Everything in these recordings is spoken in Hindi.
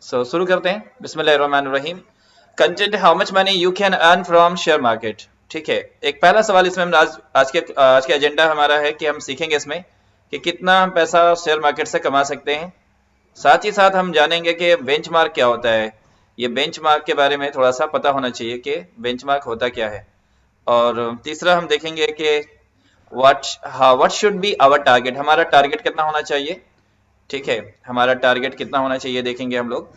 शुरू करते हैं। बिस्मिल्लाहिर्रहमानिर्रहीम। Content, how much money you can earn from share market. ठीक है, एक पहला सवाल इसमें हम आज के एजेंडा हमारा है कि हम सीखेंगे इसमें कि कितना हम पैसा शेयर मार्केट से कमा सकते हैं। साथ ही साथ हम जानेंगे कि बेंचमार्क क्या होता है। ये बेंचमार्क के बारे में थोड़ा सा पता होना चाहिए कि बेंचमार्क होता क्या है। और तीसरा हम देखेंगे कि what should be our target, हमारा टारगेट कितना होना चाहिए। ठीक है, हमारा टारगेट कितना होना चाहिए देखेंगे हम लोग।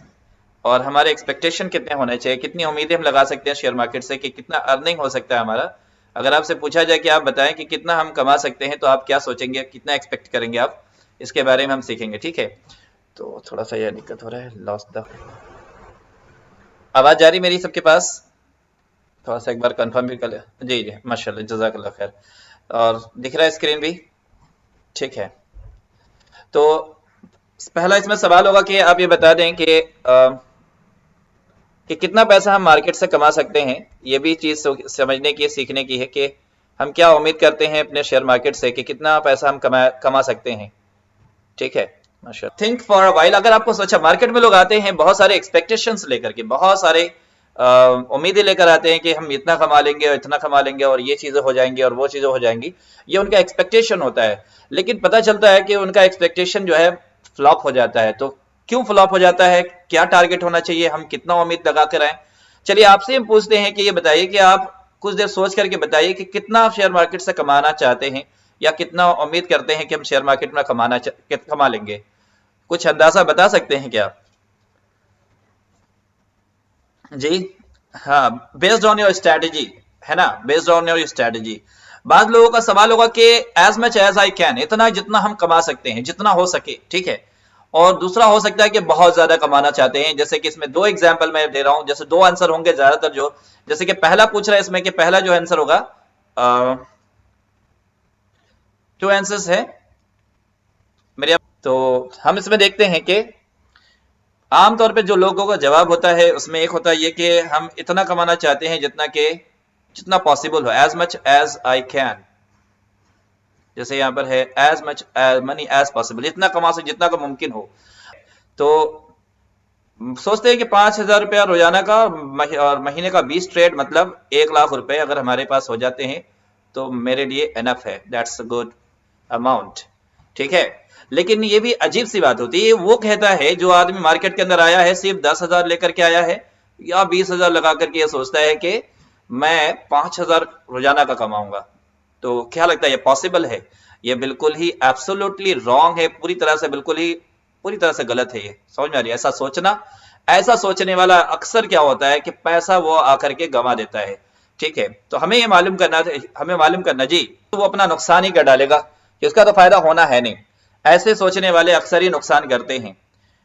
और हमारे एक्सपेक्टेशन कितने होने चाहिए, कितनी उम्मीदें हम लगा सकते हैं शेयर मार्केट से कि कितना अर्निंग हो सकता है हमारा। अगर आपसे पूछा जाए कि आप बताएं कि कितना हम कमा सकते हैं, तो आप क्या सोचेंगे, कितना एक्सपेक्ट करेंगे आप, इसके बारे में हम सीखेंगे। ठीक है, तो थोड़ा सा यह दिक्कत हो रहा है, लॉस्ट द आवाज जा रही मेरी सबके पास? थोड़ा सा एक बार कंफर्म भी कर ले। जी जी, माशाल्लाह, जज़ाकल्लाह खैर। और दिख रहा है स्क्रीन भी? ठीक है, तो पहला इसमें सवाल होगा कि आप ये बता दें कि कितना पैसा हम मार्केट से कमा सकते हैं। ये भी चीज समझने की, सीखने की है कि हम क्या उम्मीद करते हैं अपने शेयर मार्केट से कि कितना पैसा हम कमा सकते हैं। ठीक है, माशाल्लाह। Think for a while. अगर आपको सोचा, मार्केट में लोग आते हैं बहुत सारे एक्सपेक्टेशंस लेकर के, बहुत सारे उम्मीदें लेकर आते हैं कि हम इतना कमा लेंगे और इतना कमा लेंगे और ये चीजें हो जाएंगी और वो चीजें हो जाएंगी। ये उनका एक्सपेक्टेशन होता है। लेकिन पता चलता है कि उनका एक्सपेक्टेशन जो है फ्लॉप हो जाता है। तो क्यों फ्लॉप हो जाता है, क्या टारगेट होना चाहिए, हम कितना उम्मीद लगा कर आए। चलिए आपसे हम पूछते हैं कि ये बताइए कि आप कुछ देर सोच करके बताइए कि कितना आप शेयर मार्केट से कमाना चाहते हैं, या कितना उम्मीद करते हैं कि हम शेयर मार्केट में कमा लेंगे। कुछ अंदाजा बता सकते हैं क्या? जी हाँ, बेस्ड ऑन योर स्ट्रेटेजी, है ना, बेस्ड ऑन योर स्ट्रेटेजी। बाद लोगों का सवाल होगा कि as much as I can, इतना जितना हम कमा सकते हैं, जितना हो सके। ठीक है, और दूसरा हो सकता है कि बहुत ज्यादा कमाना चाहते हैं। जैसे कि इसमें दो एग्जांपल मैं दे रहा हूं, जैसे दो आंसर होंगे ज्यादातर जो, जैसे कि पहला पूछ रहा है इसमें कि पहला जो आंसर होगा, टू आंसर्स है मेरे। तो हम इसमें देखते हैं कि आमतौर पे जो लोगों का जवाब होता है उसमें एक होता है ये कि हम इतना कमाना चाहते हैं जितना पॉसिबल हो, as much as I can. जैसे यहाँ पर है as much money as possible, जितना कमा सके, जितना का मुमकिन हो। तो सोचते हैं कि 5,000 रुपया रोजाना का और महीने का 20 ट्रेड, मतलब 1 लाख रुपए अगर हमारे पास हो जाते हैं तो मेरे लिए एनफ है, दैट्स अ गुड अमाउंट। ठीक है, लेकिन ये भी अजीब सी बात होती है। वो कहता है, जो आदमी मार्केट के अंदर आया है सिर्फ 10,000 लेकर के आया है या 20,000 लगा करके, ये सोचता है कि मैं 5,000 रोजाना का कमाऊंगा। तो क्या लगता है, ये पॉसिबल है? ये बिल्कुल ही एब्सोल्युटली रॉन्ग है, पूरी तरह से गलत है। ये समझ में आ रही है? ऐसा सोचने वाला अक्सर क्या होता है कि पैसा वो आकर के गंवा देता है। ठीक है, तो हमें मालूम करना जी, तो वो अपना नुकसान ही कर डालेगा कि उसका तो फायदा होना है नहीं। ऐसे सोचने वाले अक्सर ही नुकसान करते हैं।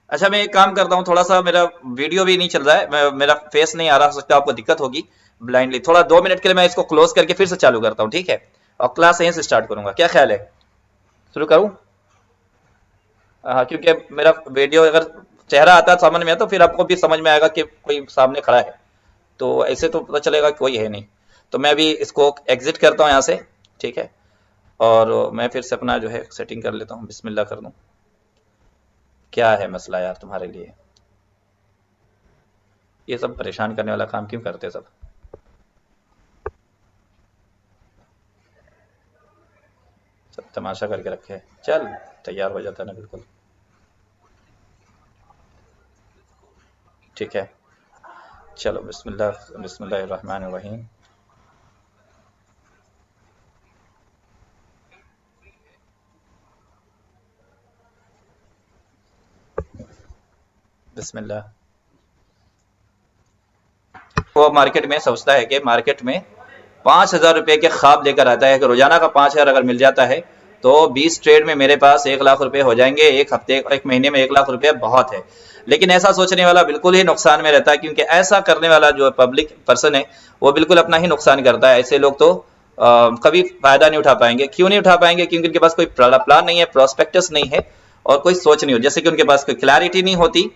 अच्छा, मैं एक काम करता हूँ, थोड़ा सा मेरा वीडियो भी नहीं चल रहा है, मेरा फेस नहीं आ रहा, हो सकता है आपको दिक्कत होगी। ब्लाइंडली थोड़ा 2 मिनट के लिए मैं इसको क्लोज करके फिर से चालू करता हूँ। ठीक है, और क्लास यहीं से स्टार्ट करूंगा, क्या ख्याल है? शुरू करूं? हाँ, क्योंकि मेरा वीडियो अगर चेहरा आता है समझ में, तो फिर आपको भी समझ में आएगा कि कोई सामने खड़ा है। तो ऐसे तो पता चलेगा कि कोई है नहीं। तो मैं भी इसको एग्जिट करता हूँ यहाँ से। ठीक है, और मैं फिर से अपना जो है सेटिंग कर लेता हूँ, बिस्मिल्लाह कर दूं। क्या है मसला यार तुम्हारे लिए, ये सब परेशान करने वाला काम क्यों करते सब? सब तमाशा करके रखे हैं। चल, तैयार हो जाता है ना बिल्कुल। ठीक है, चलो बिस्मिल्लाहिर्रहमानिर्रहीम। बिस्मिल्लाह। वो मार्केट में सोचता है कि मार्केट में 5,000 रुपए के ख्वाब लेकर आता है कि रोजाना का 5,000 अगर मिल जाता है तो 20 ट्रेड में मेरे पास 1 लाख रुपए हो जाएंगे, एक हफ्ते, एक महीने में 1 लाख रुपए बहुत है। लेकिन ऐसा सोचने वाला बिल्कुल ही नुकसान में रहता है, क्योंकि ऐसा करने वाला जो पब्लिक पर्सन है वो बिल्कुल अपना ही नुकसान करता है। ऐसे लोग तो कभी फायदा नहीं उठा पाएंगे। क्यों नहीं उठा पाएंगे? क्योंकि उनके पास कोई प्लान नहीं है, प्रोस्पेक्टस नहीं है, और कोई सोच नहीं हो। जैसे कि उनके पास कोई क्लैरिटी नहीं होती,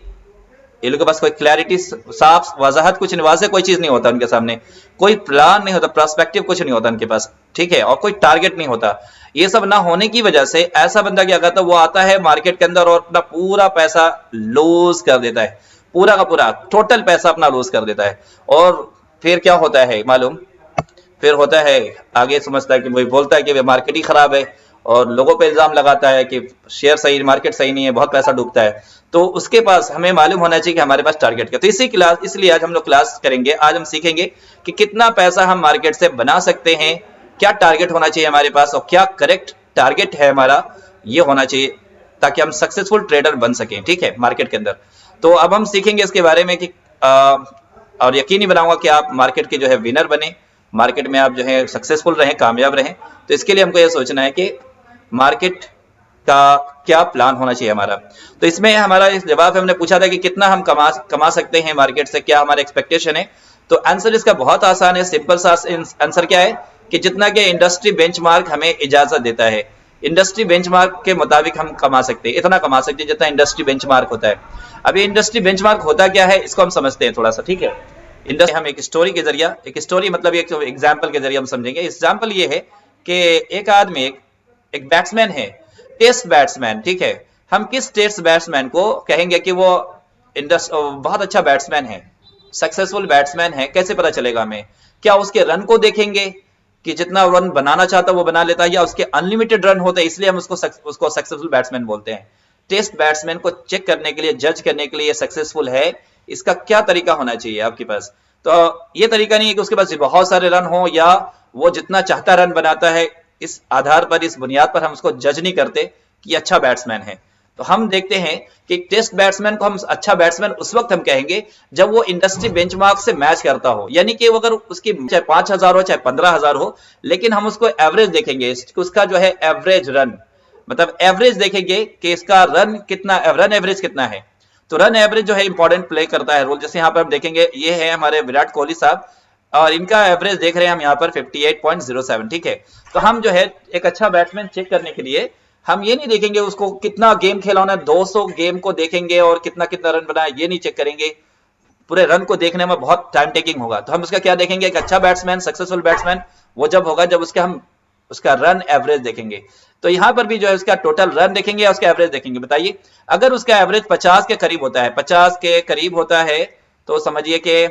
ये लोग के पास कोई क्लैरिटी, साफ वजाहत, कुछ नहीं, वाजे कोई चीज नहीं होता उनके सामने, कोई प्लान नहीं होता, पर्सपेक्टिव कुछ नहीं होता उनके पास। ठीक है, और कोई टारगेट नहीं होता। ये सब ना होने की वजह से ऐसा बंदा क्या करता है, वो आता है मार्केट के अंदर और अपना पूरा पैसा लूज कर देता है, पूरा का पूरा टोटल पैसा अपना लूज कर देता है। और फिर क्या होता है मालूम, फिर होता है आगे समझता है कि वही बोलता है कि मार्केट ही खराब है, और लोगों पे इल्जाम लगाता है कि शेयर सही, मार्केट सही नहीं है, बहुत पैसा डूबता है। तो उसके पास हमें मालूम होना चाहिए कि हमारे पास टारगेट क्या। तो इसलिए आज हम लोग क्लास करेंगे, आज हम सीखेंगे कि कितना पैसा हम मार्केट से बना सकते हैं, क्या टारगेट होना चाहिए हमारे पास, और क्या करेक्ट टारगेट है हमारा, ये होना चाहिए ताकि हम सक्सेसफुल ट्रेडर बन सकें, ठीक है, मार्केट के अंदर। तो अब हम सीखेंगे इसके बारे में कि और यकीनी बनाऊंगा कि आप मार्केट के जो है विनर बने, मार्केट में आप जो है सक्सेसफुल रहें, कामयाब रहें। तो इसके लिए हमको ये सोचना है कि मार्केट का क्या प्लान होना चाहिए हमारा। तो इसमें हमारा इस जवाब हमने पूछा था कि कितना हम कमा सकते हैं मार्केट से, क्या हमारा एक्सपेक्टेशन है। तो आंसर इसका बहुत आसान है, सिंपल सा आंसर क्या है कि जितना कि इंडस्ट्री बेंचमार्क हमें इजाजत देता है, इंडस्ट्री बेंचमार्क के मुताबिक हम कमा सकते हैं, इतना कमा सकते हैं जितना इंडस्ट्री बेंचमार्क होता है। अब ये इंडस्ट्री बेंचमार्क होता क्या है, इसको हम समझते हैं थोड़ा सा, ठीक है। इंडस्ट्री हम एक स्टोरी के जरिए, एक स्टोरी मतलब एक एग्जाम्पल के जरिए हम समझेंगे। एग्जाम्पल ये है कि एक आदमी, एक बैट्समैन है, टेस्ट बैट्समैन, ठीक है। हम किस टेस्ट बैट्समैन को कहेंगे कि वो बहुत अच्छा बैट्समैन है, सक्सेसफुल बैट्समैन है, कैसे पता चलेगा हमें? क्या उसके रन को देखेंगे कि जितना रन बनाना चाहता है वो बना लेता है, या उसके अनलिमिटेड रन होते हैं इसलिए हम उसको सक्सेसफुल बैट्समैन बोलते हैं। टेस्ट बैट्समैन को चेक करने के लिए, जज करने के लिए सक्सेसफुल है, इसका क्या तरीका होना चाहिए आपके पास? तो ये तरीका नहीं है कि उसके पास बहुत सारे रन हो या वो जितना चाहता रन बनाता है। इस आधार पर, इस बुनियाद पर हम उसको जज नहीं करते कि अच्छा बैट्समैन है। तो हम देखते हैं कि टेस्ट बैट्समैन को हम अच्छा बैट्समैन उस वक्त हम कहेंगे जब वो इंडस्ट्री बेंचमार्क से मैच करता हो, यानी कि अगर उसकी चाहे 5,000 हो चाहे 15,000 हो, लेकिन हम उसको एवरेज देखेंगे, उसका जो है एवरेज रन, मतलब एवरेज देखेंगे कि इसका रन कितना, रन एवरेज कितना है। तो रन एवरेज जो है इंपॉर्टेंट प्ले करता है रोल। जैसे यहाँ पर हम देखेंगे, ये है हमारे विराट कोहली साहब, और इनका एवरेज देख रहे हैं हम यहाँ पर 58.07, ठीक है। तो हम जो है एक अच्छा बैट्समैन चेक करने के लिए हम ये नहीं देखेंगे उसको कितना गेम खेला होना, 200 गेम को देखेंगे और कितना कितना रन बनाया, ये नहीं चेक करेंगे। पूरे रन को देखने में बहुत टाइम टेकिंग होगा। तो हम उसका क्या देखेंगे, एक अच्छा बैट्समैन, सक्सेसफुल बैट्समैन वो जब होगा जब उसका रन एवरेज देखेंगे। तो यहां पर भी जो है उसका टोटल रन देखेंगे या उसका एवरेज देखेंगे। बताइए, अगर उसका एवरेज 50 के करीब होता है, 50 के करीब होता है तो समझिए कि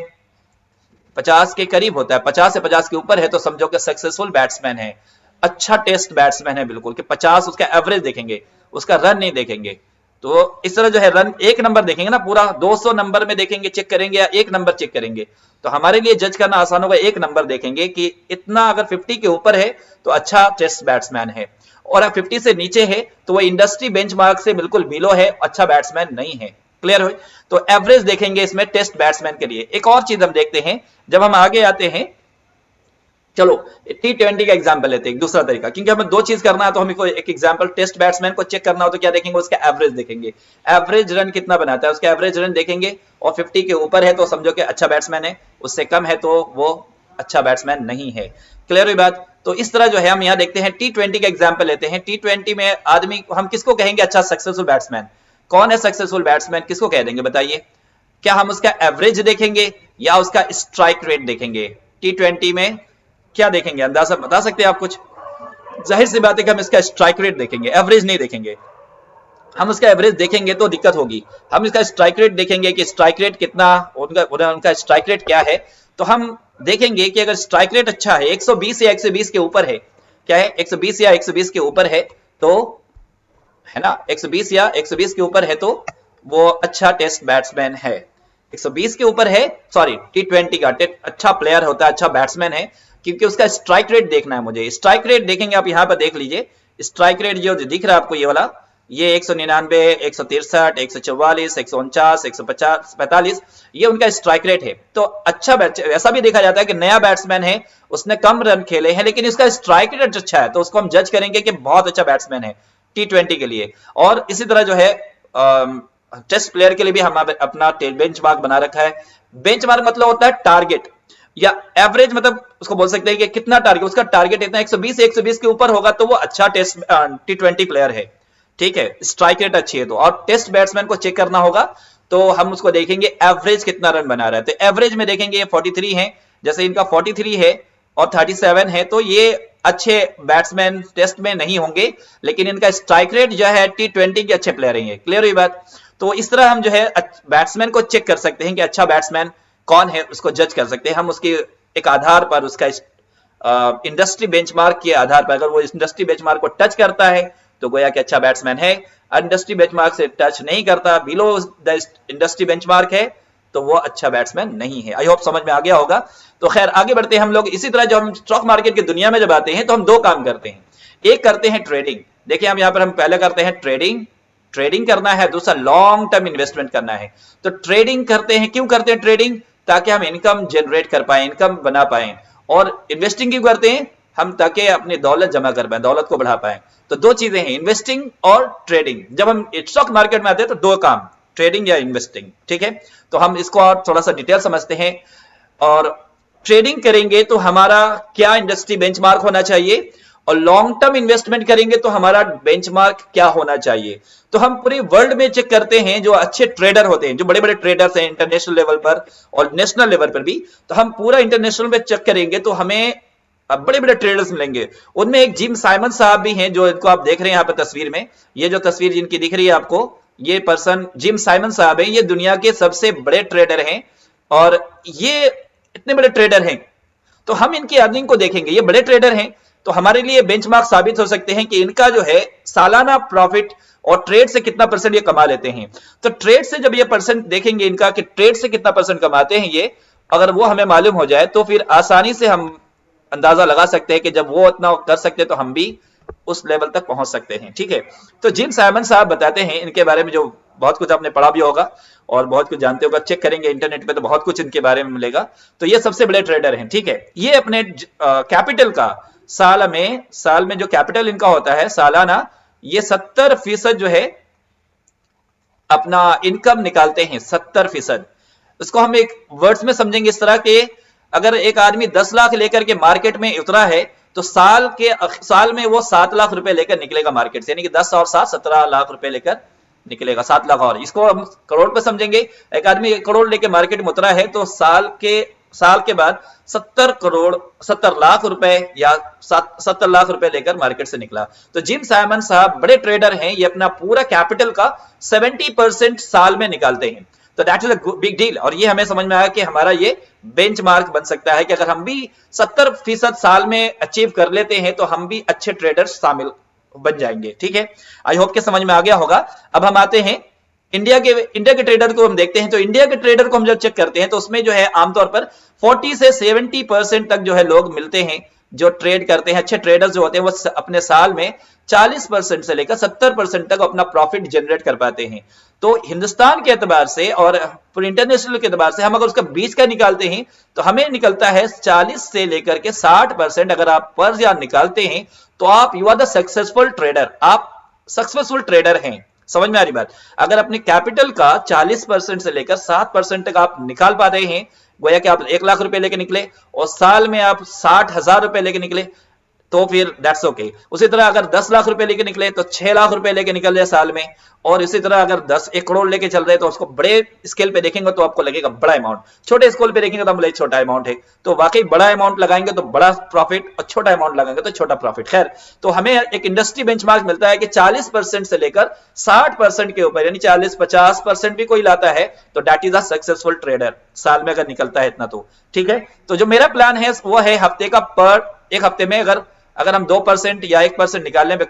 50 के करीब होता है, 50 से 50 के ऊपर है तो समझो कि सक्सेसफुल बैट्समैन है, अच्छा टेस्ट बैट्समैन है बिल्कुल, कि 50 उसका एवरेज देखेंगे, उसका रन नहीं देखेंगे। तो इस तरह जो है रन एक नंबर देखेंगे ना, पूरा 200 नंबर में देखेंगे, चेक करेंगे, या एक नंबर चेक करेंगे। तो हमारे लिए जज करना आसान होगा, एक नंबर देखेंगे कि इतना अगर 50 के ऊपर है तो अच्छा टेस्ट बैट्समैन है, और अगर 50 से नीचे है तो वो इंडस्ट्री बेंचमार्क से बिल्कुल बिलो है, अच्छा बैट्समैन नहीं है। क्लियर हो? तो एवरेज देखेंगे इसमें टेस्ट बैट्समैन के लिए। एक और चीज हम देखते हैं जब हम आगे आते हैं, चलो T20 का एग्जांपल लेते हैं, एक दूसरा तरीका, क्योंकि हमें दो चीज करना है। तो हमको एक एग्जांपल टेस्ट बैट्समैन को चेक करना हो तो क्या देखेंगे, उसका एवरेज देखेंगे, एवरेज रन कितना बनाता है, उसका एवरेज रन देखेंगे, और 50 के ऊपर है तो समझो कि अच्छा बैट्समैन है, उससे कम है तो वो अच्छा बैट्समैन नहीं है। क्लियर हुई बात? तो इस तरह जो है हम यहाँ देखते हैं, T20 का एग्जाम्पल लेते हैं। T20 में आदमी, हम किसको कहेंगे अच्छा सक्सेसफुल बैट्समैन? कौन है सक्सेसफुल बैट्समैन, किसको कह देंगे बताइए? क्या हम उसका एवरेज देखेंगे या उसका स्ट्राइक रेट देखेंगे? T20 में क्या देखेंगे, अंदाजा बता सकते हैं आप कुछ? जाहिर सी बात है कि हम इसका स्ट्राइक रेट देखेंगे, एवरेज नहीं देखेंगे। हम उसका एवरेज देखेंगे तो दिक्कत होगी, हम इसका स्ट्राइक रेट देखेंगे कि स्ट्राइक रेट कितना, उनका स्ट्राइक रेट क्या है। तो हम देखेंगे कि अगर स्ट्राइक रेट अच्छा है, 120 या 120 के ऊपर है, क्या है 120 या 120 के ऊपर है, तो है ना, 120 या 120 के ऊपर है तो वो अच्छा टेस्ट बैट्समैन है। 120 के ऊपर है, सॉरी T20 का अच्छा प्लेयर होता है, अच्छा बैट्समैन है, क्योंकि उसका स्ट्राइक रेट देखना है मुझे। स्ट्राइक रेट देखेंगे, आप यहां पर देख लीजिए, स्ट्राइक रेट जो दिख रहा है आपको ये वाला, ये 199, 163, 144, 149, 150, 45, ये उनका स्ट्राइक रेट है। तो अच्छा ऐसा भी देखा जाता है कि नया बैट्समैन है, उसने कम रन खेले हैं लेकिन इसका स्ट्राइक रेट अच्छा है, तो उसको हम जज करेंगे कि बहुत अच्छा बैट्समैन है T20 के लिए। और इसी तरह जो है टेस्ट प्लेयर के लिए भी हम अपना बेंचमार्क बना रखा है। बेंचमार्क मतलब होता है टारगेट, या एवरेज मतलब उसको बोल सकते हैं कि कितना टारगेट, उसका टारगेट इतना 120 से 120 के ऊपर होगा तो वो अच्छा टेस्ट T20 प्लेयर है, ठीक है, स्ट्राइक रेट अच्छी है तो। और टेस्ट बैट्समैन को चेक करना होगा तो हम उसको देखेंगे एवरेज कितना रन बना रहा है। तो एवरेज में देखेंगे ये 43 है, जैसे इनका 43 है और 37 है तो ये अच्छे बैट्समैन टेस्ट में नहीं होंगे, लेकिन इनका स्ट्राइक रेट जो है T20 के अच्छे प्लेयर हैं। क्लियर हुई बात? तो इस तरह हम जो है बैट्समैन को चेक कर सकते हैं कि अच्छा बैट्समैन कौन है, उसको जज कर सकते हैं हम उसके एक आधार पर, उसका इंडस्ट्री बेंचमार्क के आधार पर। अगर वो इंडस्ट्री बेंचमार्क को टच करता है तो गोया कि अच्छा बैट्समैन है, इंडस्ट्री बेंचमार्क से टच नहीं करता, बिलो द इंडस्ट्री बेंचमार्क है, तो वो अच्छा बैट्समैन नहीं है। आई होप समझ में आ गया होगा। तो खैर आगे बढ़ते हैं हम लोग। इसी तरह जब हम स्टॉक मार्केट की दुनिया में जब आते हैं तो हम दो काम करते हैं। एक करते हैं ट्रेडिंग, देखिए हम यहां पर हम पहले करते हैं ट्रेडिंग करना है, दूसरा लॉन्ग टर्म इन्वेस्टमेंट करना है। तो ट्रेडिंग करते हैं, क्यों करते हैं ट्रेडिंग? ताकि हम इनकम जनरेट कर पाए, इनकम बना पाए। और इन्वेस्टिंग क्यों करते हैं? हम ताकि अपनी दौलत जमा कर पाए, दौलत को बढ़ा पाए। तो दो चीजें हैं, इन्वेस्टिंग और ट्रेडिंग। जब हम स्टॉक मार्केट में आते हैं तो दो काम, ट्रेडिंग या इन्वेस्टिंग, ठीक है। तो हम इसको और थोड़ा सा डिटेल समझते हैं। और ट्रेडिंग करेंगे तो हमारा क्या इंडस्ट्री बेंचमार्क होना चाहिए, और लॉन्ग टर्म इन्वेस्टमेंट करेंगे तो हमारा बेंचमार्क क्या होना चाहिए। तो हम पूरे वर्ल्ड में चेक करते हैं जो अच्छे ट्रेडर होते हैं, जो बड़े बड़े ट्रेडर्स हैं इंटरनेशनल लेवल पर और नेशनल लेवल पर भी। तो हम पूरा इंटरनेशनल में चेक करेंगे तो हमें बड़े बड़े ट्रेडर्स मिलेंगे। उनमें एक जिम साइमन साहब भी हैं, जो इनको आप देख रहे हैं यहाँ पर तस्वीर में। ये जो तस्वीर जिनकी दिख रही है आपको, ये पर्सन जिम साइमन साहब है। ये दुनिया के सबसे बड़े ट्रेडर हैं, और ये इतने बड़े ट्रेडर हैं तो हम इनकी अर्निंग को देखेंगे। ये बड़े ट्रेडर हैं तो हमारे लिए बेंचमार्क साबित हो सकते हैं कि इनका जो है सालाना प्रॉफिट और ट्रेड से कितना परसेंट ये कमा लेते हैं। तो ट्रेड से जब ये परसेंट देखेंगे इनका कि ट्रेड से कितना परसेंट कमाते हैं ये, अगर वो हमें मालूम हो जाए तो फिर आसानी से हम अंदाजा लगा सकते हैं कि जब वो इतना कर सकते हैं तो हम भी उस लेवल तक पहुंच सकते हैं, ठीक है। तो जिम साइमन साहब बताते हैं इनके बारे में, जो बहुत कुछ आपने पढ़ा भी होगा और बहुत कुछ जानते होगा, चेक करेंगे इंटरनेट पे तो बहुत कुछ इनके बारे में मिलेगा। तो ये सबसे बड़े ट्रेडर हैं, ठीक है। ये अपने कैपिटल का साल में जो कैपिटल इनका होता है सालाना, ये 70% जो है अपना इनकम निकालते हैं, 70%। इसको हम एक वर्ड्स में समझेंगे इस तरह के, अगर एक आदमी 10 लाख लेकर के मार्केट में उतरा है तो साल में वो 7 लाख रुपए लेकर निकलेगा मार्केट से, यानी कि 10 और 7 17 लाख रुपए लेकर निकलेगा, 7 लाख। और इसको हम करोड़ पे समझेंगे, एक आदमी 1 करोड़ लेकर मार्केट में उतरा है तो साल के बाद 70 लाख रुपए या 70 लाख रुपए लेकर मार्केट से निकला। तो जिम साइमन साहब बड़े ट्रेडर हैं, ये अपना पूरा कैपिटल का 70% साल में निकालते हैं। तो that is a big deal. और ये हमें समझ में आया कि हमारा ये बेंचमार्क बन सकता है कि अगर हम भी 70% साल में अचीव कर लेते हैं तो हम भी अच्छे ट्रेडर्स शामिल बन जाएंगे, ठीक है। आई होप के समझ में आ गया होगा। अब हम आते हैं इंडिया के ट्रेडर को हम देखते हैं। तो इंडिया के ट्रेडर को हम जब चेक करते हैं तो उसमें जो है आमतौर पर 40 से 70% तक जो है लोग मिलते हैं जो ट्रेड करते हैं। अच्छे ट्रेडर्स जो होते हैं वो अपने साल में 40% से लेकर 70% तक अपना प्रॉफिट जनरेट कर पाते हैं। तो हिंदुस्तान के एतबार से और पूरे इंटरनेशनल के एतबार से हम अगर उसका बीच का निकालते हैं तो हमें निकलता है 40 से लेकर के 60%। अगर आप पर ईयर निकालते हैं तो आप you are the successful trader, आप सक्सेसफुल ट्रेडर हैं। समझ में आ रही बात? अगर अपने कैपिटल का 40% से लेकर 60% तक आप निकाल पाते हैं, गोया कि आप 1 लाख रुपए लेके निकले और साल में आप 60,000 रुपए लेके निकले, तो फिर दैट्स ओके। उसी तरह अगर 10 लाख रुपए लेके निकले तो 6 लाख रुपए लेके निकल जाए साल में। और इसी तरह अगर 1 करोड़ लेके चल रहे तो उसको बड़े स्केल पे देखेंगे तो आपको लगेगा बड़ा अमाउंट, छोटे स्केल पे देखेंगे तो हम बोले छोटा अमाउंट है। तो वाकई बड़ा अमाउंट लगाएंगे तो बड़ा प्रॉफिट और छोटा अमाउंट लगाएंगे तो छोटा प्रॉफिट। खैर, तो हमें एक इंडस्ट्री बेंचमार्क मिलता है कि 40% से लेकर 60% के ऊपर, यानी 40-50% भी कोई लाता है तो that is a successful trader, साल में अगर निकलता है इतना तो, ठीक है। तो जो मेरा प्लान है वो है हफ्ते का, एक हफ्ते में अगर हम 2% या 1% निकालने में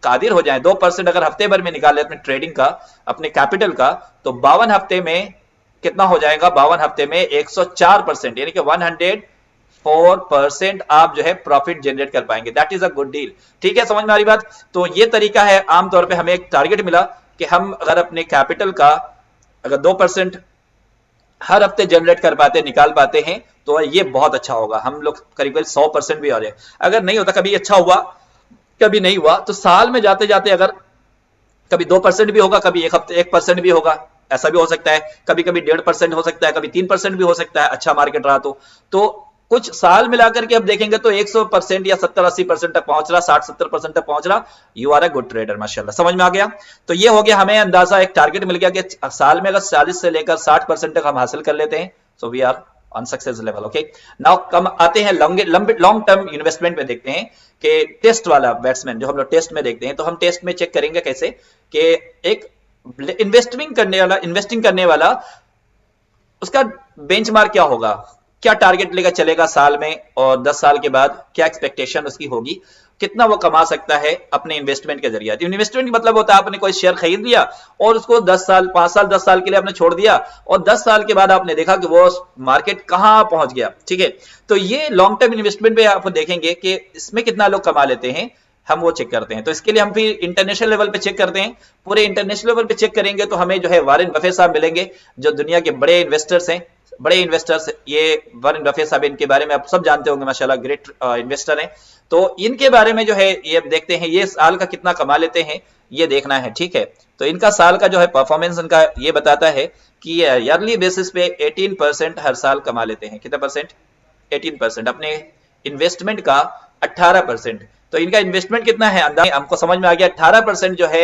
कादिर हो जाए, 2% अगर हफ्ते भर में निकाल ले अपने ट्रेडिंग का, अपने कैपिटल का, तो 52 हफ्ते में कितना हो जाएगा? 52 हफ्ते में 104%, यानी कि 104% आप जो है प्रॉफिट जनरेट कर पाएंगे। That is a good deal, ठीक है। समझ में आ रही बात? तो ये तरीका है। आमतौर पर हमें एक टारगेट मिला कि हम अगर अपने कैपिटल का अगर 2% हर हफ्ते जनरेट कर पाते, निकाल पाते हैं तो ये बहुत अच्छा होगा। हम लोग करीब 100% भी आ जाए। अगर नहीं होता, कभी अच्छा हुआ कभी नहीं हुआ, तो साल में जाते जाते अगर कभी 2% भी होगा, कभी एक हफ्ते 1% भी होगा, ऐसा भी हो सकता है। कभी कभी 1.5% हो सकता है, कभी 3% भी हो सकता है, अच्छा मार्केट रहा तो कुछ साल मिलाकर के अब देखेंगे तो 100% या 70-80% तक पहुंच रहा, 60-70% तक पहुंच रहा, you are a good trader, माशाल्लाह। समझ में आ गया? तो ये हो गया, हमें अंदाजा एक टारगेट मिल गया कि साल में अगर 40 से लेकर 60% तक हम हासिल कर लेते हैं, so we are on success level. Okay, now come आते हैं लॉन्ग टर्म इन्वेस्टमेंट में। देखते हैं कि टेस्ट वाला बैट्समैन जो हम लोग टेस्ट में देखते हैं, तो हम टेस्ट में चेक करेंगे कैसे कि एक इन्वेस्टिंग करने वाला उसका बेंचमार्क क्या होगा, क्या टारगेट लेकर चलेगा साल में, और 10 साल के बाद क्या एक्सपेक्टेशन उसकी होगी, कितना वो कमा सकता है अपने इन्वेस्टमेंट के जरिए। इन्वेस्टमेंट मतलब होता है आपने कोई शेयर खरीद लिया और उसको 10 साल 5 साल 10 साल के लिए आपने छोड़ दिया, और 10 साल के बाद आपने देखा कि वो मार्केट कहां पहुंच गया। ठीक है, तो ये लॉन्ग टर्म इन्वेस्टमेंट पे आप देखेंगे कि इसमें कितना लोग कमा लेते हैं, हम वो चेक करते हैं। तो इसके लिए हम फिर इंटरनेशनल लेवल पे चेक करते हैं। पूरे इंटरनेशनल लेवल पे चेक करेंगे तो हमें जो है वॉरेन बफेट साहब मिलेंगे, जो दुनिया के बड़े इन्वेस्टर्स हैं, बड़े इन्वेस्टर्स। ये वॉरेन बफेट साहब, इनके बारे में आप सब जानते होंगे, माशाल्लाह ग्रेट इन्वेस्टर हैं। तो इनके बारे में जो है ये देखते हैं, ये साल का कितना कमा लेते हैं, ये देखना है। ठीक है, तो इनका साल का जो है परफॉर्मेंस इनका ये बताता है कि ईयरली बेसिस पे 18% हर साल कमा लेते हैं। कितना परसेंट? 18%। अपने इन्वेस्टमेंट का 18%। तो इनका इन्वेस्टमेंट कितना है अंदाज हमको समझ में आ गया। 18% जो है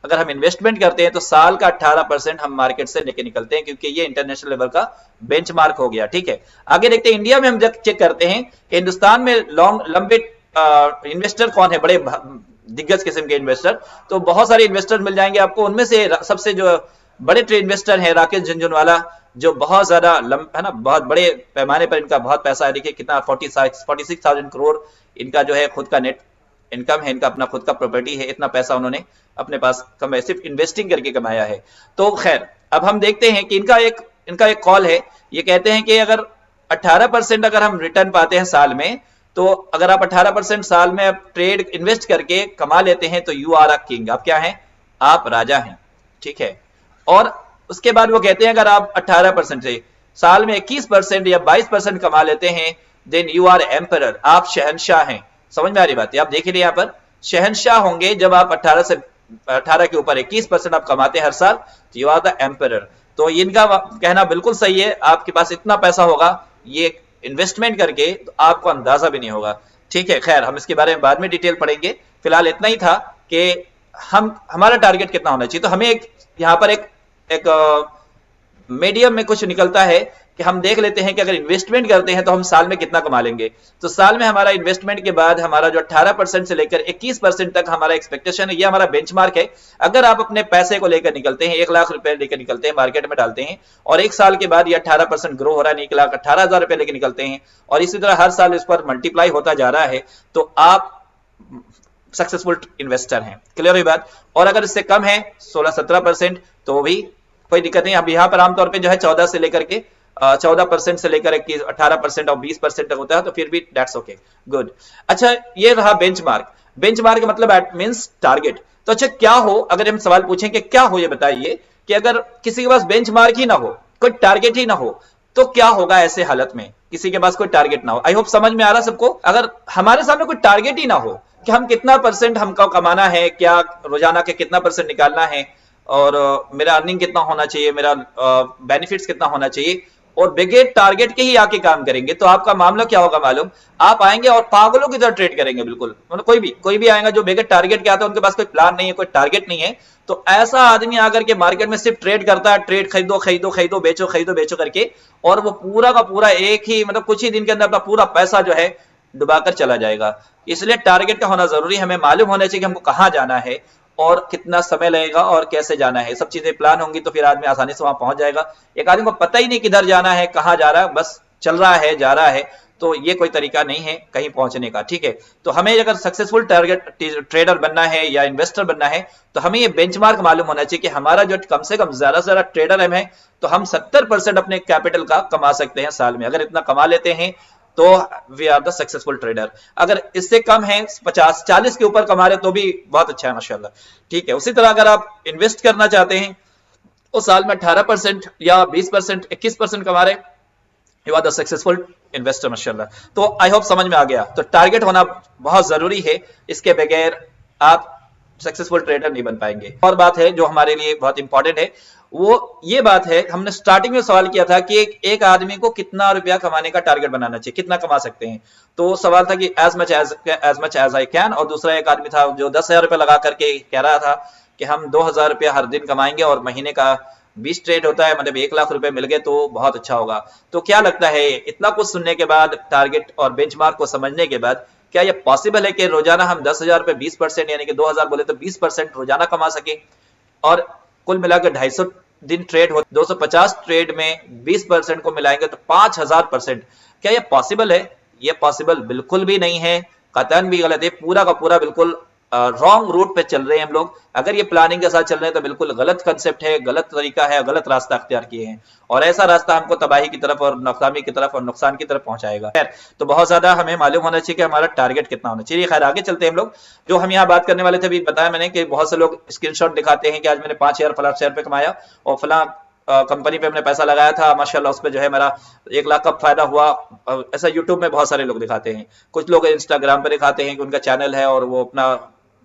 अगर हम इन्वेस्टमेंट करते हैं तो साल का 18% हम मार्केट से लेके निकलते हैं, क्योंकि ये इंटरनेशनल लेवल का बेंचमार्क हो गया। ठीक है, आगे देखते हैं इंडिया में हम जब चेक करते हैं कि हिंदुस्तान में लंबे इन्वेस्टर कौन है, बड़े दिग्गज किस्म के इन्वेस्टर। तो बहुत सारे इन्वेस्टर मिल जाएंगे आपको, उनमें से सबसे जो बड़े ट्रेड इन्वेस्टर हैं राकेश झुनझुनवाला, जो बहुत ज्यादा है ना, बहुत बड़े पैमाने पर इनका बहुत पैसा है। देखिए कितना 46,000 करोड़ इनका जो है खुद का नेट इनकम है, इनका अपना खुद का प्रॉपर्टी है। इतना पैसा उन्होंने अपने पास कमाया, सिर्फ इन्वेस्टिंग करके कमाया है। तो खैर अब हम देखते हैं कि इनका एक कॉल है। ये कहते हैं कि अगर 18% अगर हम रिटर्न पाते हैं साल में, तो अगर आप 18% साल में आप ट्रेड इन्वेस्ट करके कमा लेते हैं तो यू आर अ किंग। आप क्या हैं? आप राजा हैं। ठीक है, और उसके बाद वो कहते हैं अगर आप 18% से साल में 21% या 22% कमा लेते हैं, देन यू आर एम्परर। आप शहंशाह हैं। समझ में आ रही बात है? आप देखिए यहाँ पर शहंशाह होंगे जब आप 18 के ऊपर 21% आप कमाते हैं हर साल, तो यू आर द एम्परर। तो इनका कहना बिल्कुल सही है। आपके पास इतना पैसा होगा ये इन्वेस्टमेंट करके, तो आपको अंदाजा भी नहीं होगा। ठीक है, खैर हम इसके बारे में बाद में डिटेल पढ़ेंगे। फिलहाल इतना ही था कि हमारा टारगेट कितना होना चाहिए। तो हमें यहाँ पर एक मीडियम में कुछ निकलता है कि हम देख लेते हैं कि अगर इन्वेस्टमेंट करते हैं तो हम साल में कितना कमा लेंगे। तो साल में हमारा इन्वेस्टमेंट के बाद हमारा जो 18% से लेकर 21% तक हमारा एक्सपेक्टेशन है, ये हमारा बेंचमार्क है। अगर आप अपने पैसे को लेकर निकलते हैं, 1 लाख रुपए लेकर निकलते हैं, मार्केट में डालते हैं, और 1 साल के बाद ये 18% ग्रो हो रहा है, 1,18,000 रुपए लेकर निकलते हैं, और इसी तरह हर साल इस पर मल्टीप्लाई होता जा रहा है, तो आप सक्सेसफुल इन्वेस्टर हैं। क्लियर हुई बात? और अगर इससे कम है 16-17%, तो भी कोई दिक्कत नहीं। अब यहाँ पर आमतौर पे जो है 14 से लेकर के 14% से लेकर 18% और 20% तक होता है, तो फिर भी दैट्स ओके, गुड। अच्छा, ये रहा बेंचमार्क। बेंचमार्क मतलब मींस टारगेट। तो अच्छा क्या हो, अगर हम सवाल पूछें कि क्या हो, ये बताइए कि अगर किसी के पास बेंचमार्क ही ना हो, कोई टारगेट ही ना हो, तो क्या होगा ऐसे हालत में? किसी के पास कोई टारगेट ना हो। आई होप समझ में आ रहा सबको। अगर हमारे सामने कोई टारगेट ही ना हो कि हम कितना परसेंट हमको कमाना है, क्या रोजाना के कितना परसेंट निकालना है, और मेरा अर्निंग कितना होना चाहिए, मेरा बेनिफिट्स कितना होना चाहिए, और बगैर टारगेट के ही आके काम करेंगे, तो आपका मामला क्या होगा मालूम? आप आएंगे और पागलों की तरह ट्रेड करेंगे। बिल्कुल मतलब कोई भी आएगा जो बगैर टारगेट के आता है, उनके पास कोई प्लान नहीं है, कोई टारगेट नहीं है। तो ऐसा आदमी आकर के मार्केट में सिर्फ ट्रेड करता है, ट्रेड खरीदो खरीदो खरीदो बेचो खरीदो बेचो करके, और वो पूरा का पूरा एक ही मतलब कुछ ही दिन के अंदर अपना पूरा पैसा जो है डुबाकर चला जाएगा। इसलिए टारगेट का होना जरूरी है। हमें मालूम होना चाहिए कि हमको कहाँ जाना है और कितना समय लगेगा और कैसे जाना है। सब चीजें प्लान होंगी तो फिर आदमी आसानी से वहां पहुंच जाएगा। एक आदमी को पता ही नहीं किधर जाना है, कहाँ जा रहा है, बस चल रहा है, जा रहा है, तो ये कोई तरीका नहीं है कहीं पहुंचने का। ठीक है, तो हमें अगर सक्सेसफुल टारगेट ट्रेडर बनना है या इन्वेस्टर बनना है, तो हमें ये बेंचमार्क मालूम होना चाहिए कि हमारा जो कम से कम ज्यादा से ज्यादा ट्रेडर है, तो हम 70% अपने कैपिटल का कमा सकते हैं साल में। अगर इतना कमा लेते हैं तो we are the successful trader. अगर इससे कम है 50-40 के ऊपर कमा रहे तो भी बहुत अच्छा है, माशाल्लाह। ठीक है, उसी तरह अगर आप इन्वेस्ट करना चाहते हैं तो साल में 18% या 20%, 21% कमा रहे, you are the successful investor, माशाल्लाह। तो आई होप समझ में आ गया। तो टारगेट होना बहुत जरूरी है, इसके बगैर आप सक्सेसफुल ट्रेडर नहीं बन पाएंगे। और बात है जो हमारे लिए बहुत इंपॉर्टेंट है, वो ये बात है, हमने स्टार्टिंग में सवाल किया था कि एक आदमी को कितना रुपया कमाने का टारगेट बनाना चाहिए, कितना कमा सकते हैं। तो सवाल था कि as much as I can, और दूसरा एक आदमी था जो 10,000 रुपया लगा करके कह रहा था कि हम 2,000 रुपया हर दिन कमाएंगे और महीने का 20 ट्रेड होता है, मतलब 1 लाख रुपए मिल गए तो बहुत अच्छा होगा। तो क्या लगता है इतना कुछ सुनने के बाद, टारगेट और बेंचमार्क को समझने के बाद, क्या यह पॉसिबल है कि रोजाना हम 10,000 रुपए 20% यानी कि 2,000 बोले तो 20% रोजाना कमा सके? और कुल मिलाकर 250 दिन ट्रेड हो, 250 ट्रेड में 20% को मिलाएंगे तो 5000%। क्या ये पॉसिबल है? ये पॉसिबल बिल्कुल भी नहीं है, कतई भी गलत है, पूरा का पूरा बिल्कुल रॉन्ग रूट पे चल रहे हैं हम लोग। अगर ये प्लानिंग के साथ चल रहे हैं तो बिल्कुल गलत कंसेप्ट है, गलत तरीका है, गलत रास्ता अख्तियार किए हैं, और ऐसा रास्ता हमको तबाही की तरफ और नाकामी की तरफ और नुकसान की तरफ पहुंचाएगा। खैर, तो बहुत ज्यादा हमें मालूम होना चाहिए कि हमारा टारगेट कितना होना चाहिए। खैर, आगे चलते हैं हम लोग। जो हम यहाँ बात करने वाले थे, अभी बताया मैंने कि बहुत से लोग स्क्रीनशॉट दिखाते हैं कि आज मैंने 5000 फला शेयर पे कमाया और फला कंपनी पे हमने पैसा लगाया था, माशाल्लाह उस पे जो है मेरा 1 लाख का फायदा हुआ। ऐसा यूट्यूब में बहुत सारे लोग दिखाते हैं, कुछ लोग इंस्टाग्राम पे दिखाते हैं कि उनका चैनल है और वो अपना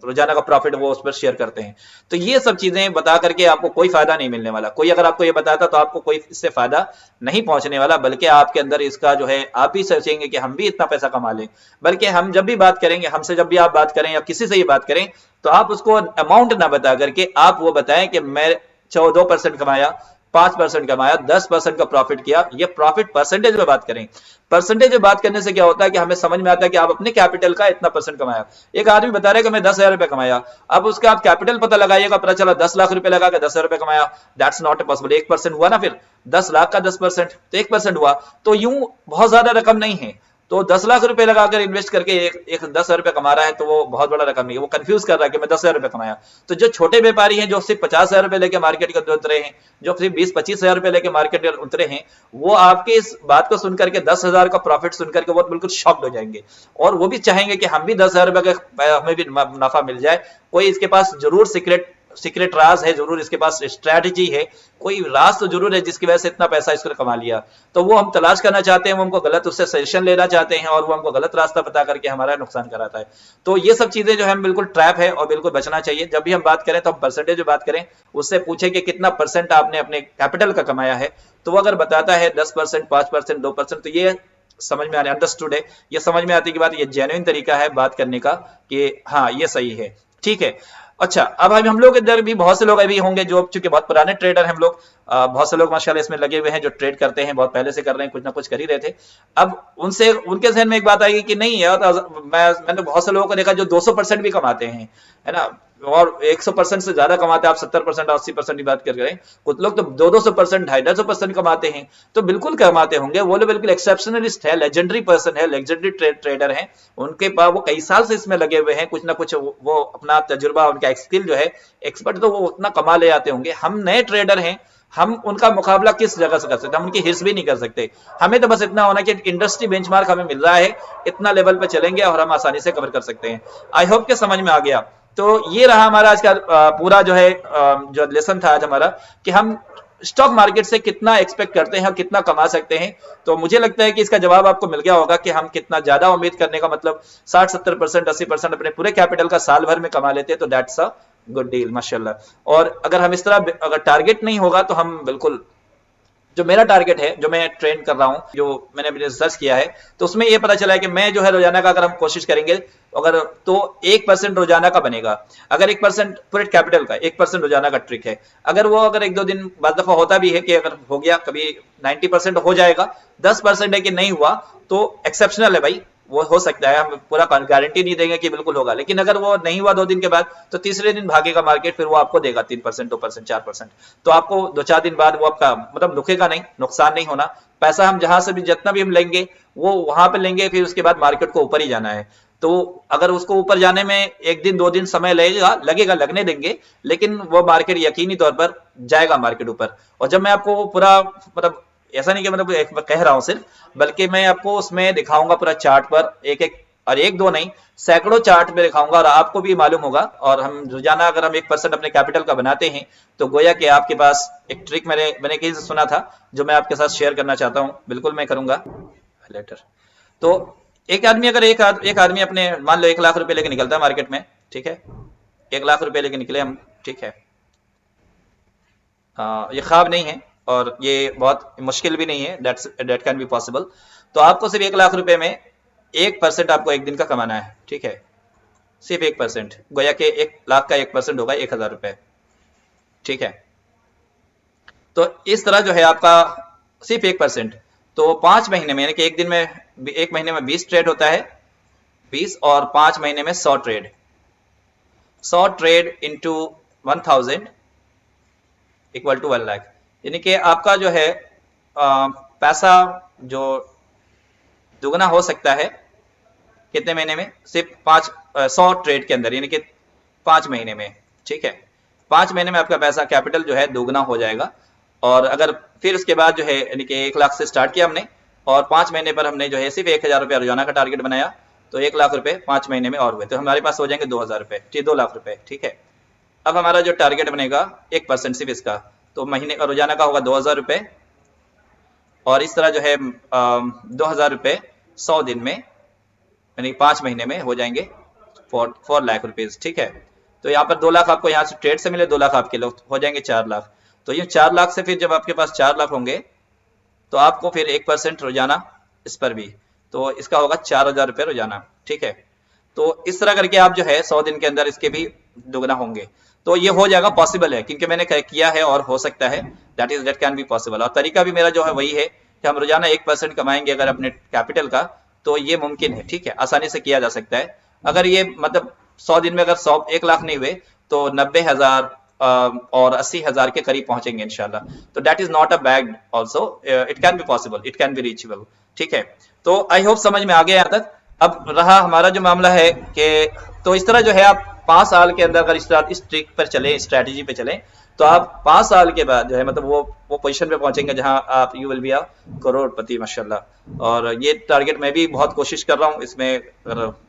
रोजाना का प्रॉफिट वो उस पर शेयर करते हैं। तो ये सब चीजें बता करके आपको कोई फायदा नहीं मिलने वाला। कोई अगर आपको ये बताता तो आपको कोई इससे फायदा नहीं पहुंचने वाला, बल्कि आपके अंदर इसका जो है आप ही सोचेंगे कि हम भी इतना पैसा कमा लें। बल्कि हम जब भी बात करेंगे, हमसे जब भी आप बात करें या किसी से ही बात करें, तो आप उसको अमाउंट ना बता करके आप वो बताएं कि मैं 2% कमाया, 5% कमाया, 10% का प्रॉफिट किया। ये प्रॉफिट परसेंटेज में बात करें। परसेंटेज में बात करने से क्या होता है कि हमें समझ में आता है कि आप अपने कैपिटल का इतना % कमाया। एक आदमी बता रहा है कि मैं 10,000 रुपए कमाया, अब उसका आप कैपिटल पता लगाइएगा, पता चला 10 लाख रुपए लगा के 10,000 रुपए कमाया। That's not possible. 1% हुआ ना, फिर 10 लाख का 10% तो 1% हुआ, तो यूं बहुत ज्यादा रकम नहीं है। तो 10 लाख रुपए लगाकर इन्वेस्ट करके एक 10,000 रुपए कमा रहा है, तो वो बहुत बड़ा रकम नहीं है। वो कंफ्यूज कर रहा है कि मैं 10,000 रुपए कमाया। तो जो छोटे व्यापारी हैं, जो सिर्फ 50,000 रुपए लेके मार्केट के उतरे हैं, जो सिर्फ 20-25,000 रुपए लेके मार्केट में उतरे हैं, वो आपके इस बात को सुनकर के 10,000 का प्रॉफिट सुनकर के वो बिल्कुल शॉक्ड हो जाएंगे और वो भी चाहेंगे कि हम भी 10,000 रुपए का हमें भी नफा मिल जाए। कोई इसके पास जरूर सीक्रेट राज है, जरूर इसके पास स्ट्रैटेजी है, कोई राज तो जरूर है जिसकी वजह से इतना पैसा इसको कमा लिया। तो वो हम तलाश करना चाहते हैं, वो हमको गलत उससे सजेशन लेना चाहते हैं और वो हमको गलत रास्ता बता करके हमारा नुकसान कराता है। तो ये सब चीजें जो है बिल्कुल ट्रैप है और बिल्कुल बचना चाहिए। जब भी हम बात करें तो हम परसेंटेज बात करें, उससे पूछे कि कितना % आपने अपने कैपिटल का कमाया है। तो वो अगर बताता है 10%, 5%, 2%, तो ये समझ में आने अंडरस्टूड है, ये समझ में आती की बात, ये जेन्युइन तरीका है बात करने का कि हाँ ये सही है, ठीक है। अच्छा, अब हम लोग इधर भी बहुत से लोग अभी होंगे जो चूंकि बहुत पुराने ट्रेडर हैं हम लोग, बहुत से लोग माशाल्लाह इसमें लगे हुए हैं जो ट्रेड करते हैं, बहुत पहले से कर रहे हैं, कुछ ना कुछ कर ही रहे थे। अब उनसे उनके जहन में एक बात आएगी कि नहीं यार, मैंने बहुत से लोगों को देखा जो 200% भी कमाते हैं, है ना, और 100% से ज्यादा कमाते हैं। आप 70%, 80% की बात कर रहे हैं, कुछ लोग तो 200%, 250% कमाते हैं। तो बिल्कुल कमाते होंगे वो लोग, बिल्कुल एक्सेप्शनलिस्ट है, लेजेंडरी पर्सन है, लेजेंडरी ट्रेडर हैं। उनके पास वो कई साल से इसमें लगे हुए हैं, कुछ ना कुछ वो अपना तजुर्बा, उनका स्किल जो है, एक्सपर्ट, तो वो उतना कमा ले आते होंगे। हम नए ट्रेडर हैं, हम उनका मुकाबला किस जगह से कर सकते हैं? हम उनकी हिस्स भी नहीं कर सकते। हमें तो बस इतना होना कि इंडस्ट्री बेंचमार्क हमें मिल रहा है, इतना लेवल पे चलेंगे और हम आसानी से कवर कर सकते हैं। आई होप के समझ में आ गया। तो ये रहा हमारा आज का पूरा जो है जो लेसन था आज हमारा, कि हम स्टॉक मार्केट से कितना एक्सपेक्ट करते हैं और कितना कमा सकते हैं। तो मुझे लगता है कि इसका जवाब आपको मिल गया होगा कि हम कितना ज्यादा उम्मीद करने का मतलब 60-70%, 80% अपने पूरे कैपिटल का साल भर में कमा लेते हैं, तो दैट्स अ गुड डील माशाल्लाह। और अगर हम इस तरह अगर टारगेट नहीं होगा तो हम बिल्कुल, जो मेरा टारगेट है, जो मैं ट्रेन कर रहा हूं, जो मैंने अभी रिसर्च किया है, तो उसमें यह पता चला है कि मैं जो है रोजाना का अगर हम कोशिश करेंगे अगर, तो 1% रोजाना का बनेगा। अगर 1% पूरे कैपिटल का 1% रोजाना का ट्रिक है। अगर वो अगर 1-2 दिन बाद दफा होता भी है कि अगर हो गया, कभी 90% हो जाएगा, 10% है कि नहीं हुआ तो एक्सेप्शनल है भाई, वो हो सकता है, हम पूरा गारंटी नहीं देंगे कि बिल्कुल होगा। लेकिन अगर वो नहीं हुआ 2 दिन के बाद, तो तीसरे दिन भागेगा मार्केट, फिर वो आपको देगा 3%, 2%, 4%। तो आपको 2-4 दिन बाद वो आपका मतलब रुकेगा नहीं, नुकसान नहीं होना। पैसा हम जहां से भी जितना भी हम लेंगे वो वहां पे लेंगे, फिर उसके बाद मार्केट को ऊपर ही जाना है। तो अगर उसको ऊपर जाने में 1 दिन 2 दिन समय लगेगा लगने देंगे, लेकिन वो मार्केट यकीनी तौर पर जाएगा मार्केट ऊपर। और जब मैं आपको पूरा मतलब ऐसा नहीं कि मतलब एक कह रहा हूं सिर्फ, बल्कि मैं आपको उसमें दिखाऊंगा पूरा चार्ट पर, एक एक और 1-2 नहीं, सैकड़ों चार्ट में दिखाऊंगा और आपको भी मालूम होगा। और हम रोजाना अगर हम 1% अपने कैपिटल का बनाते हैं, तो गोया कि आपके पास एक ट्रिक मैंने कहीं से सुना था, जो मैं आपके साथ शेयर करना चाहता हूं, बिल्कुल मैं करूंगा लेटर। तो एक आदमी अगर एक आदमी अपने मान लो 1 लाख रुपए लेके निकलता है मार्केट में, ठीक है, 1 लाख रुपए लेके निकले हम, ठीक है, ये ख्वाब नहीं है और ये बहुत मुश्किल भी नहीं है, दैट कैन बी पॉसिबल। तो आपको सिर्फ 1 लाख रुपए में 1% आपको एक दिन का कमाना है, ठीक है, सिर्फ 1%, गोया के 1 लाख का 1% होगा 1,000 रुपए, ठीक है। तो इस तरह जो है आपका सिर्फ 1%, तो 5 महीने में, यानी कि एक दिन में, एक महीने में 20 ट्रेड होता है, 20 और 5 महीने में 100 trade, 100 trade into 1000, equal to 1 lakh, यानी कि आपका जो है पैसा जो दुगना हो सकता है कितने महीने में, सिर्फ 100 ट्रेड के अंदर, यानी कि 5 महीने में। ठीक है, 5 महीने में आपका पैसा कैपिटल जो है दोगुना हो जाएगा। और अगर फिर उसके बाद जो है यानी कि 1 लाख से स्टार्ट किया हमने और 5 महीने पर हमने जो है सिर्फ 1000 रुपया रोजाना का टारगेट बनाया, तो 1 लाख रुपए 5 महीने में और हुए, तो हमारे पास हो जाएंगे 2000 रुपए, 2 लाख रुपए। ठीक है, अब हमारा जो टारगेट बनेगा 1% सिर्फ इसका, तो महीने रोजाना का होगा 2000 रुपए, और इस तरह जो है 2000 रुपए 100 दिन में यानी 5 महीने में हो जाएंगे 4 लाख रुपीज। ठीक है, तो यहाँ पर 2 लाख आपको यहाँ से ट्रेड से मिले, 2 लाख आपके लोग हो जाएंगे 4 लाख। तो ये 4 लाख से फिर जब आपके पास 4 लाख होंगे तो आपको फिर 1% रोजाना इस पर भी, तो इसका होगा 4000 रुपये रोजाना। ठीक है, तो इस तरह करके आप जो है 100 दिन के अंदर इसके भी दुगना होंगे, तो ये हो जाएगा, पॉसिबल है, क्योंकि मैंने किया है और हो सकता है, दैट कैन बी पॉसिबल। और तरीका भी मेरा जो है वही है कि हम रोजाना 1% कमाएंगे अगर अपने कैपिटल का, तो ये मुमकिन है। ठीक है, आसानी से किया जा सकता है। अगर ये मतलब 100 दिन में अगर 1 लाख नहीं हुए तो 90,000 और 80,000 के करीब पहुंचेंगे इंशाल्लाह। तो that is not a bad also, it can be possible, it can be reachable. ठीक है, तो आई होप समझ में आ गया यहाँ तक। अब रहा हमारा जो मामला है कि तो इस तरह जो है आप 5 साल के अंदर अगर इस ट्रिक पर चले, स्ट्रेटेजी पे चले, तो आप 5 साल के बाद जो है मतलब वो पोजीशन पे पहुंचेंगे जहां आप यू विल बी अ करोड़पति माशाल्लाह। और ये टारगेट मैं भी बहुत कोशिश कर रहा हूँ, इसमें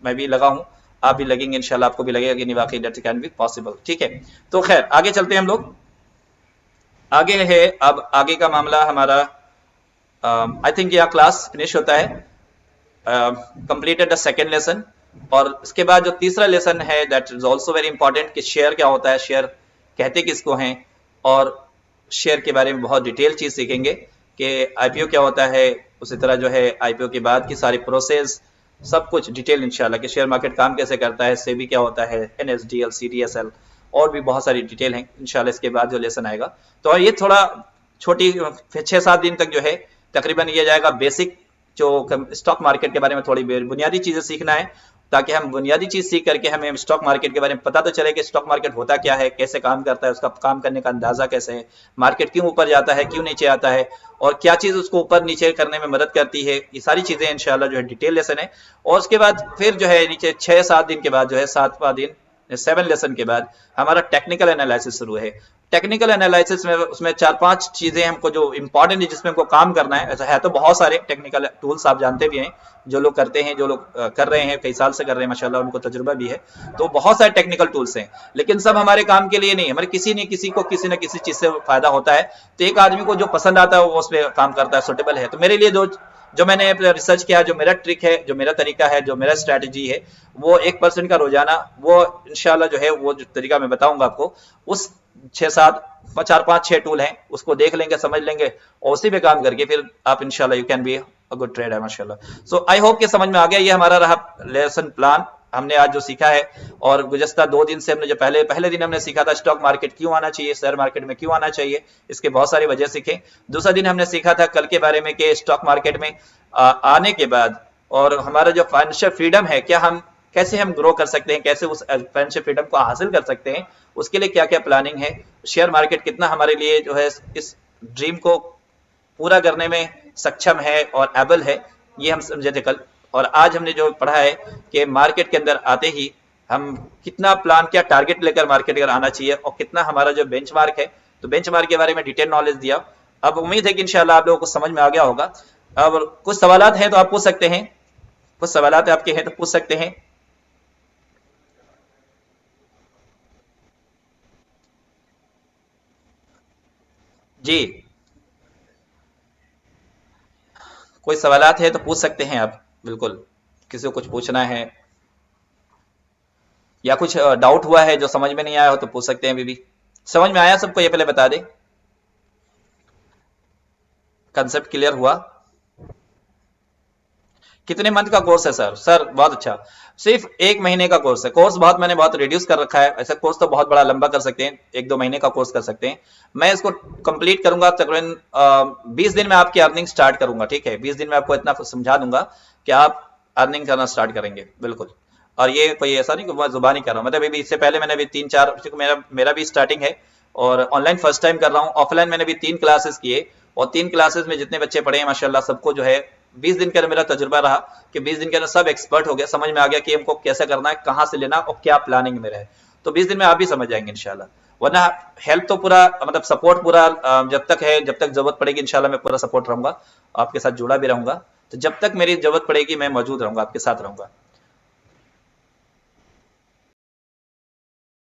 मैं भी लगा हूँ, आप भी लगेंगे इंशाल्लाह, आपको भी लगेगा कि नहीं वाकई दैट कैन बी पॉसिबल। ठीक है, तो खैर आगे चलते हैं हम लोग। आगे है, अब आगे का मामला हमारा, आई थिंक यह क्लास फिनिश होता है, कंप्लीटेड द सेकेंड लेसन। और इसके बाद जो तीसरा लेसन है that is also very important कि शेयर क्या होता है, शेयर कहते किसको हैं, और शेयर के बारे में बहुत डिटेल चीज सीखेंगे कि आईपीओ क्या होता है, उसी तरह जो है आईपीओ के बाद की सारी प्रोसेस, सब कुछ डिटेल इंशाल्लाह कि शेयर मार्केट काम कैसे करता है, सेबी क्या होता है, एनएसडीएल, सीडीएसएल, और भी बहुत सारी डिटेल है इंशाल्लाह इसके बाद जो लेसन आएगा। तो ये थोड़ा छोटी 6-7 दिन तक जो है तकरीबन ये जाएगा, बेसिक जो स्टॉक मार्केट के बारे में थोड़ी बुनियादी चीजें सीखना है, ताकि हम बुनियादी चीज सीख करके हमें स्टॉक मार्केट के बारे में पता तो चले कि स्टॉक मार्केट होता क्या है, कैसे काम करता है, उसका काम करने का अंदाजा कैसे है, मार्केट क्यों ऊपर जाता है, क्यों नीचे आता है, और क्या चीज उसको ऊपर नीचे करने में मदद करती है, ये सारी चीजें इंशाल्लाह जो है डिटेल लेसन है। और उसके बाद फिर जो है नीचे 6-7 दिन के बाद जो है 7वां दिन 7 लेसन के बाद हमारा टेक्निकल एनालिसिस शुरू है। टेक्निकल एनालिसिस में उसमें 4-5 चीजें हमको जो इंपॉर्टेंट है जिसमें हमको काम करना है, ऐसा है तो बहुत सारे टेक्निकल टूल्स आप जानते भी हैं, जो लोग करते हैं, जो लोग कर रहे हैं, कई साल से कर रहे हैं माशाल्लाह, उनको तजुर्बा भी है, तो बहुत सारे टेक्निकल टूल्स हैं, लेकिन सब हमारे काम के लिए नहीं, हमारे किसी न किसी चीज से फायदा होता है। तो एक आदमी को जो पसंद आता है वो उस पर काम करता है, सुटेबल है। तो मेरे लिए जो मैंने रिसर्च किया, जो मेरा ट्रिक है, जो मेरा तरीका है, जो मेरा स्ट्रैटेजी है, वो 1% का रोजाना, वो इंशाल्लाह जो है वो जो तरीका मैं बताऊंगा आपको, उस 6-7 4-5-6 टूल हैं, उसको देख लेंगे, समझ लेंगे, और उसी पे काम करके फिर आप इंशाल्लाह you can be a good trader माशाल्लाह। सो आई होप कि समझ में आ गया। ये हमारा रहा लेसन प्लान, हमने आज जो सीखा है, और गुज़श्ता 2 दिन से हमने जो पहले दिन हमने सीखा था स्टॉक मार्केट क्यों आना चाहिए, शेयर मार्केट में क्यों आना चाहिए, इसके बहुत सारी वजह सीखे। दूसरा दिन हमने सीखा था कल के बारे में कि स्टॉक मार्केट में आने के बाद और हमारा जो फाइनेंशियल फ्रीडम है, क्या हम कैसे हम ग्रो कर सकते हैं, कैसे उस फाइनेंशियल फ्रीडम को हासिल कर सकते हैं, उसके लिए क्या क्या प्लानिंग है, शेयर मार्केट कितना हमारे लिए जो है इस ड्रीम को पूरा करने में सक्षम है और एबल है, ये हम समझे थे कल। और आज हमने जो पढ़ा है कि मार्केट के अंदर आते ही हम कितना प्लान, क्या टारगेट लेकर मार्केट अगर आना चाहिए, और कितना हमारा जो बेंचमार्क है, तो बेंचमार्क के बारे में डिटेल नॉलेज दिया। अब उम्मीद है कि इंशाल्लाह आप लोगों को समझ में आ गया होगा। अब कुछ सवालात हैं तो आप पूछ सकते हैं, कुछ सवालात आपके हैं तो पूछ सकते हैं। जी, कोई सवालात है तो पूछ सकते हैं आप, बिल्कुल, किसी को कुछ पूछना है या कुछ डाउट हुआ है जो समझ में नहीं आया हो तो पूछ सकते हैं। अभी भी समझ में आया सबको, ये पहले बता दे, कंसेप्ट क्लियर हुआ? कितने मंथ का कोर्स है सर? सर बहुत अच्छा, सिर्फ 1 महीने का कोर्स है। कोर्स मैंने बहुत रिड्यूस कर रखा है, ऐसा कोर्स तो बहुत बड़ा लंबा कर सकते हैं, 1-2 महीने का कोर्स कर सकते हैं। मैं इसको कंप्लीट करूंगा तकरीबन 20 दिन में आपकी अर्निंग स्टार्ट करूंगा। ठीक है, 20 दिन में आपको इतना समझा दूंगा कि आप अर्निंग करना स्टार्ट करेंगे, बिल्कुल। और ये कोई ऐसा नहीं कि मैं जुबानी कर रहा हूँ, मतलब अभी इससे पहले मैंने भी 3-4, मेरा भी स्टार्टिंग है और ऑनलाइन फर्स्ट टाइम कर रहा हूँ। ऑफलाइन मैंने भी 3 क्लासेस किए और 3 क्लासेस में जितने बच्चे पढ़े हैं माशाल्लाह सबको जो है 20 दिन के अंदर मेरा तजुर्बा रहा कि 20 दिन के अंदर सब एक्सपर्ट हो गया, समझ में आ गया कि हमको कैसे करना है, कहाँ से लेना और क्या प्लानिंग में रहे। तो 20 दिन में आप भी समझ जाएंगे इंशाल्लाह। वरना हेल्प तो पूरा मतलब सपोर्ट पूरा जब तक है, जब तक जरूरत पड़ेगी इंशाल्लाह मैं पूरा सपोर्ट रहूंगा, आपके साथ जुड़ा भी रहूंगा। तो जब तक मेरी जरूरत पड़ेगी मैं मौजूद रहूंगा, आपके साथ रहूंगा।